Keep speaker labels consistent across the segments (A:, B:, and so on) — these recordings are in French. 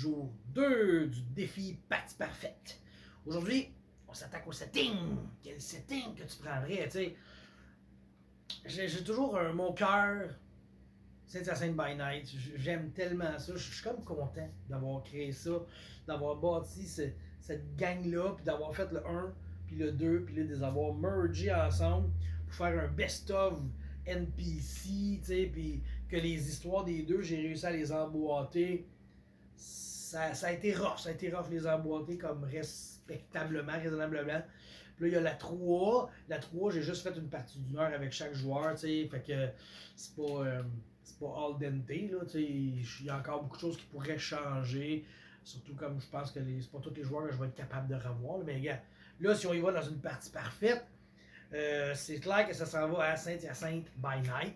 A: jour 2 du défi partie parfaite. Aujourd'hui, on s'attaque au setting. Quel setting que tu prendrais, tu sais? J'ai toujours mon cœur, Saint-Hyacinthe by Night. J'aime tellement ça. Je suis comme content d'avoir créé ça, d'avoir bâti cette gang-là, puis d'avoir fait le 1, puis le 2, puis là, de les avoir mergés ensemble pour faire un best-of NPC, tu sais, puis que les histoires des deux, j'ai réussi à les emboîter. Ça a été rough, les emboîter comme respectablement, raisonnablement. Puis là, il y a la 3. La 3, j'ai juste fait une partie d'une heure avec chaque joueur, tu sais, fait que c'est pas al dente, là, tu sais. Il y a encore beaucoup de choses qui pourraient changer. Surtout comme je pense que c'est pas tous les joueurs que je vais être capable de revoir. Mais regarde, là, si on y va dans une partie parfaite, c'est clair que ça s'en va à Saint-Hyacinthe by Night.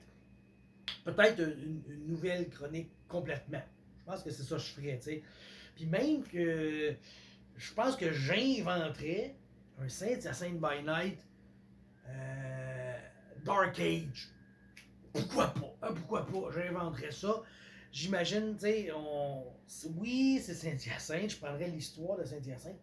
A: Peut-être une nouvelle chronique complètement. Je pense que c'est ça que je ferais, tu sais. Puis même que je pense que j'inventerais un Saint-Hyacinthe by Night Dark Age. Pourquoi pas? Pourquoi pas? J'inventerais ça. J'imagine, tu sais, oui, c'est Saint-Hyacinthe, je prendrais l'histoire de Saint-Hyacinthe,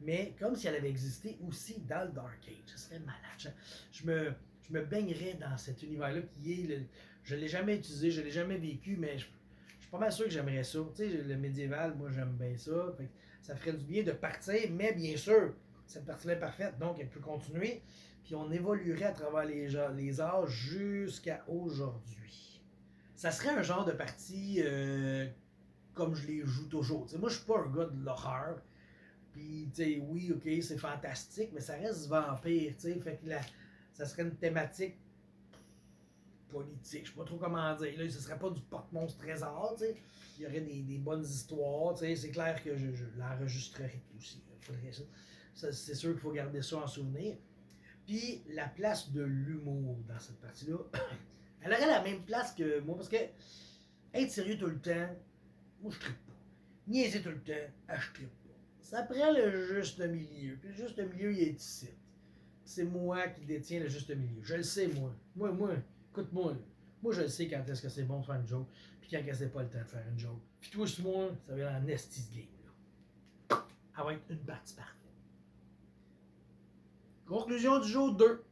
A: mais comme si elle avait existé aussi dans le Dark Age. Ça serait malade. Je me baignerais dans cet univers-là qui est. Je ne l'ai jamais utilisé, je ne l'ai jamais vécu, mais je suis pas mal sûr que j'aimerais ça. Tu sais, le médiéval, moi, j'aime bien ça. Fait que ça ferait du bien de partir, mais bien sûr, cette partie-là est parfaite, donc elle peut continuer. Puis on évoluerait à travers les âges jusqu'à aujourd'hui. Ça serait un genre de partie comme je les joue toujours. T'sais, moi, je suis pas un gars de l'horreur. Puis, tu sais, oui, ok, c'est fantastique, mais ça reste vampire, tu sais. Fait que ça serait une thématique politique. Je sais pas trop comment dire. Là, ce serait pas du porte-monstre trésor, tu sais. Il y aurait des bonnes histoires, tu sais. C'est clair que je l'enregistrerai aussi. Faudrait ça. C'est sûr qu'il faut garder ça en souvenir. Puis la place de l'humour dans cette partie-là, elle aurait la même place que moi, parce que être sérieux tout le temps, moi je trippe pas. Niaiser tout le temps, je trippe pas. Ça prend le juste milieu. Puis le juste milieu, il est ici. C'est moi qui détiens le juste milieu. Je le sais, moi. Écoute-moi. Moi, je le sais quand est-ce que c'est bon de faire une joke, puis quand c'est pas le temps de faire une joke. Puis toi, moi, ça va être en esti ce game-là. Elle va être une partie parfaite. Conclusion du jour 2.